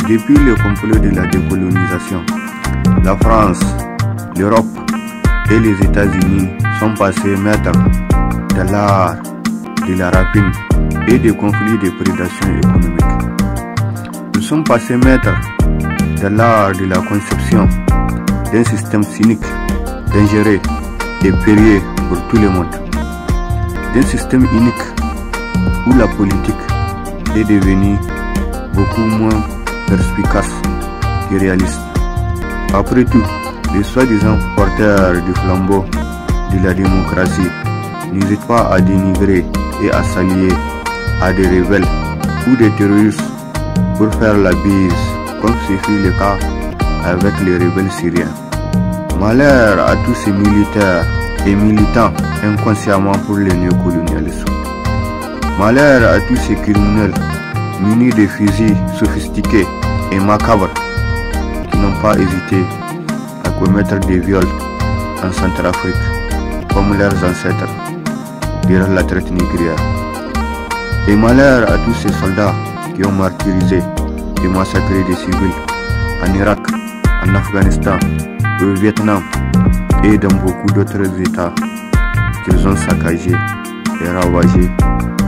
Depuis le complot de la décolonisation, la France, l'Europe et les États-Unis sont passés maîtres de l'art de la rapine et des conflits de prédation économique. Ils sont passés maîtres de l'art de la conception d'un système cynique, dangereux et périlleux pour tout le monde. D'un système unique où la politique est devenue beaucoup moins perspicace que réaliste. Après tout, les soi-disant porteurs du flambeau de la démocratie n'hésitent pas à dénigrer et à s'allier à des rebelles ou des terroristes pour faire la bise, comme ce fut le cas avec les rebelles syriens. Malheur à tous ces militaires et militants inconsciemment pour le néocolonialisme. Malheur à tous ces criminels munis de fusils sophistiqués et macabres qui n'ont pas hésité à commettre des viols en Centrafrique comme leurs ancêtres durant la traite négrière. Et malheur à tous ces soldats qui ont martyrisé et massacré des civils en Irak, en Afghanistan, au Vietnam et dans beaucoup d'autres États qu'ils ont saccagés et ravagés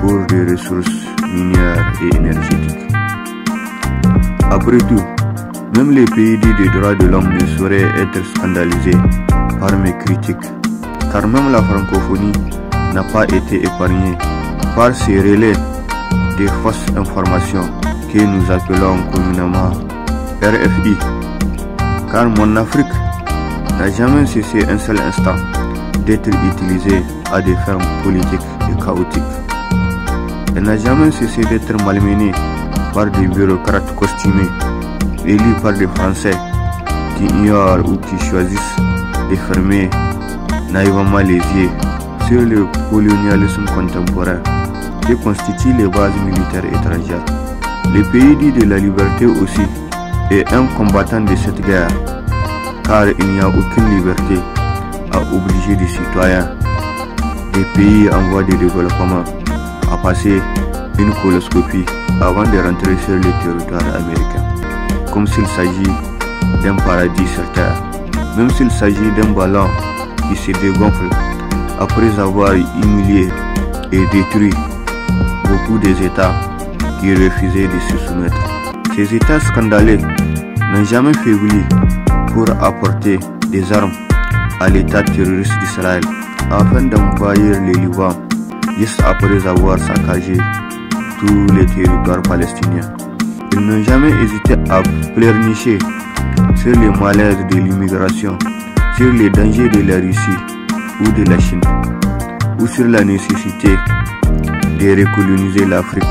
pour des ressources minières et énergétiques. Après tout, même les pays dits des droits de l'homme ne sauraient être scandalisés par mes critiques, car même la francophonie n'a pas été épargnée par ces relais des fausses informations que nous appelons communément RFI, car mon Afrique n'a jamais cessé un seul instant d'être utilisée à des fins politiques et chaotiques. Elle n'a jamais cessé d'être malmenée par des bureaucrates costumés, élus par des Français qui ignorent ou qui choisissent de fermer naïvement les yeux sur le colonialisme contemporain qui constitue les bases militaires étrangères. Le pays dit de la liberté aussi est un combattant de cette guerre, car il n'y a aucune liberté à obliger des citoyens des pays en voie de développement à passer une coloscopie avant de rentrer sur le territoire américain, comme s'il s'agit d'un paradis sur terre, même s'il s'agit d'un ballon qui se dégonfle après avoir humilié et détruit beaucoup des États qui refusaient de se soumettre. Ces États scandaleux n'ont jamais faibli pour apporter des armes à l'État terroriste d'Israël afin d'envahir le Liban juste après avoir saccagé tous les territoires palestiniens. Ils n'ont jamais hésité à pleurnicher sur les malaises de l'immigration, sur les dangers de la Russie ou de la Chine, ou sur la nécessité de recoloniser l'Afrique,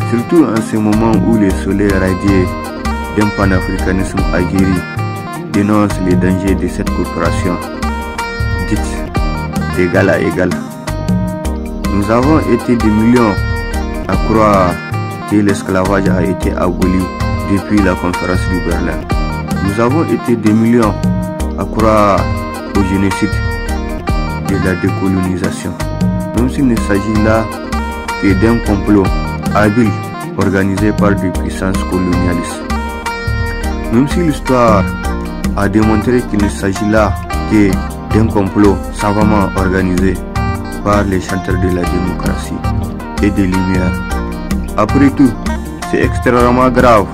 surtout en ce moment où le soleil radié d'un panafricanisme aguerri dénonce les dangers de cette coopération dite d'égal à égal. Nous avons été des millions à croire que l'esclavage a été aboli depuis la conférence du Berlin. Nous avons été des millions à croire au génocide de la décolonisation, même s'il ne s'agit là que d'un complot habile organisé par des puissances colonialistes. Même si l'histoire a démontré qu'il ne s'agit là que d'un complot savamment organisé par les chanteurs de la démocratie et des Lumières. Après tout, c'est extrêmement grave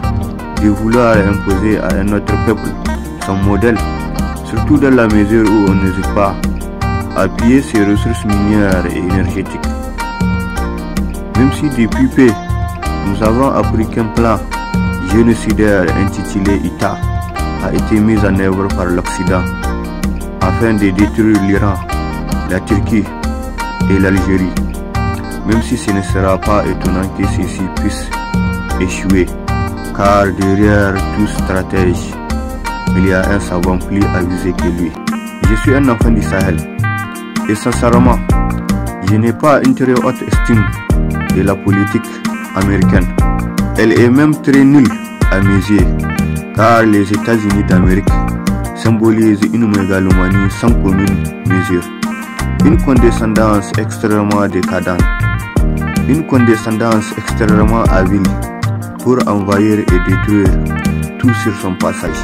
de vouloir imposer à un autre peuple son modèle, surtout dans la mesure où on n'hésite pas à piller ses ressources minières et énergétiques. Même si depuis peu, nous avons appris qu'un plan génocidaire intitulé ITA a été mis en œuvre par l'Occident afin de détruire l'Iran, la Turquie et l'Algérie, même si ce ne sera pas étonnant que ceci puisse échouer, car derrière tout stratège, il y a un savant plus avisé que lui. Je suis un enfant du Sahel et sincèrement, je n'ai pas une très haute estime de la politique américaine. Elle est même très nulle à mes yeux, car les États-Unis d'Amérique symbolisent une mégalomanie sans commune mesure, une condescendance extrêmement décadente, une condescendance extrêmement habile pour envahir et détruire tout sur son passage.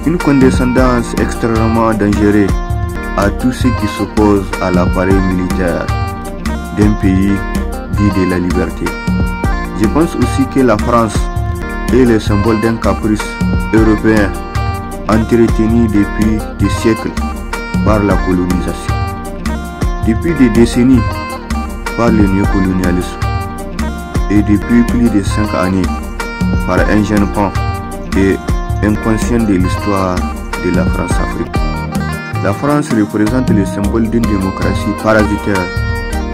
Une condescendance extrêmement dangereuse à tous ceux qui s'opposent à l'appareil militaire d'un pays dit de la liberté. Je pense aussi que la France est le symbole d'un caprice européen entretenu depuis des siècles par la colonisation. Depuis des décennies par le néocolonialisme et depuis plus de 5 années par un jeune pan et inconscient de l'histoire de la France-Afrique. La France représente le symbole d'une démocratie parasitaire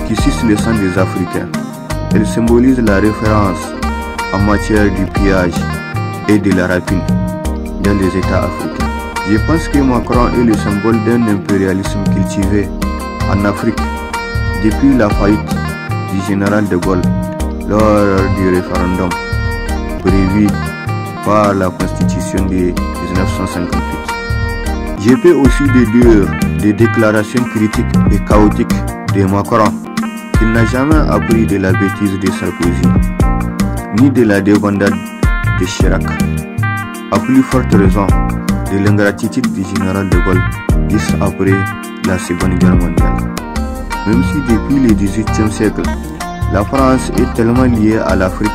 qui suce le sang des Africains. Elle symbolise la référence en matière du pillage et de la rapine dans les États africains. Je pense que Macron est le symbole d'un impérialisme cultivé en Afrique depuis la faillite du général de Gaulle lors du référendum prévu par la Constitution de 1958. Je peux aussi déduire des déclarations critiques et chaotiques de Macron qu'il n'a jamais appris de la bêtise de Sarkozy ni de la débandade de Chirac. À plus forte raison de l'ingratitude du général de Gaulle juste après la Seconde Guerre mondiale. Même si depuis le XVIIIe siècle, la France est tellement liée à l'Afrique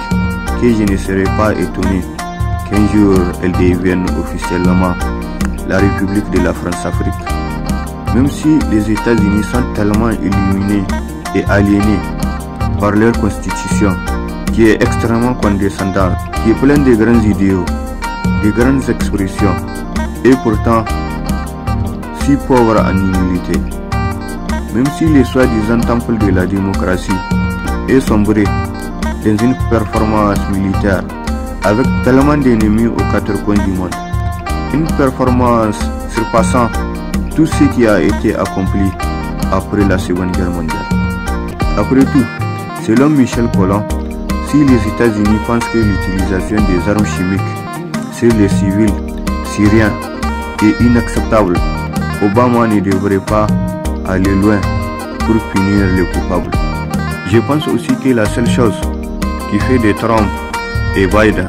que je ne serais pas étonné qu'un jour elle devienne officiellement la République de la France-Afrique. Même si les États-Unis sont tellement illuminés et aliénés par leur constitution, qui est extrêmement condescendante, qui est pleine de grands idéaux, de grandes expressions, et pourtant si pauvre en humilité. Même si les soi-disant temples de la démocratie est sombré dans une performance militaire avec tellement d'ennemis aux quatre coins du monde, une performance surpassant tout ce qui a été accompli après la Seconde Guerre mondiale. Après tout, selon Michel Collomb, si les États-Unis pensent que l'utilisation des armes chimiques sur les civils syriens est inacceptable, Obama ne devrait pas aller loin pour punir les coupables. Je pense aussi que la seule chose qui fait de Trump et Biden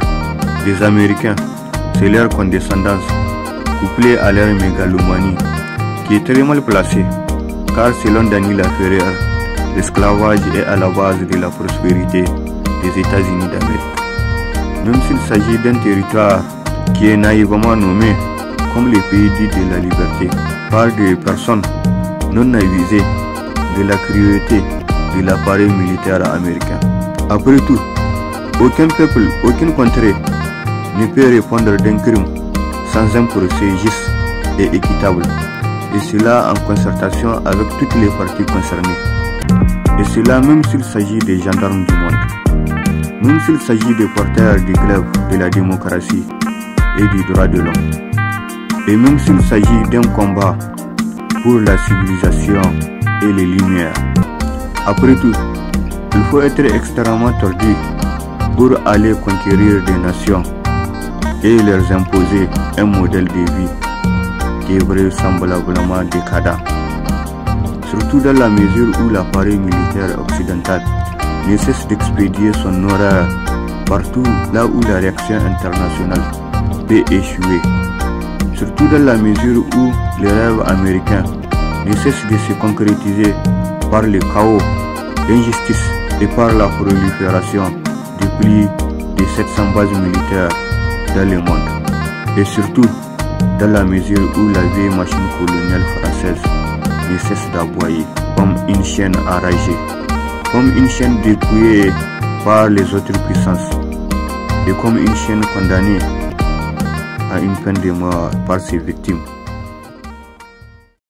des Américains, c'est leur condescendance, couplée à leur mégalomanie, qui est très mal placée, car selon Dany Laferrière, l'esclavage est à la base de la prospérité des États-Unis d'Amérique. Même s'il s'agit d'un territoire qui est naïvement nommé comme le pays dit de la liberté par des personnes non avisées de la cruauté de l'appareil militaire américain. Après tout, aucun peuple, aucune contrée ne peut répondre d'un crime sans un procès juste et équitable, et cela en concertation avec toutes les parties concernées. Et cela même s'il s'agit des gendarmes du monde, même s'il s'agit des porteurs du glaive de la démocratie et du droit de l'homme, et même s'il s'agit d'un combat pour la civilisation et les lumières. Après tout, il faut être extrêmement tordu pour aller conquérir des nations et leur imposer un modèle de vie qui est vraisemblablement décadent, surtout dans la mesure où l'appareil militaire occidental ne cesse d'expédier son horreur partout là où la réaction internationale peut échouer, surtout dans la mesure où les rêves américains ne cessent de se concrétiser par le chaos, l'injustice et par la prolifération de plus de 700 bases militaires dans le monde, et surtout dans la mesure où la vieille machine coloniale française ne cesse d'aboyer comme une chienne enragée, comme une chienne dépouillée par les autres puissances, et comme une chienne condamnée à une peine de mort par ses victimes.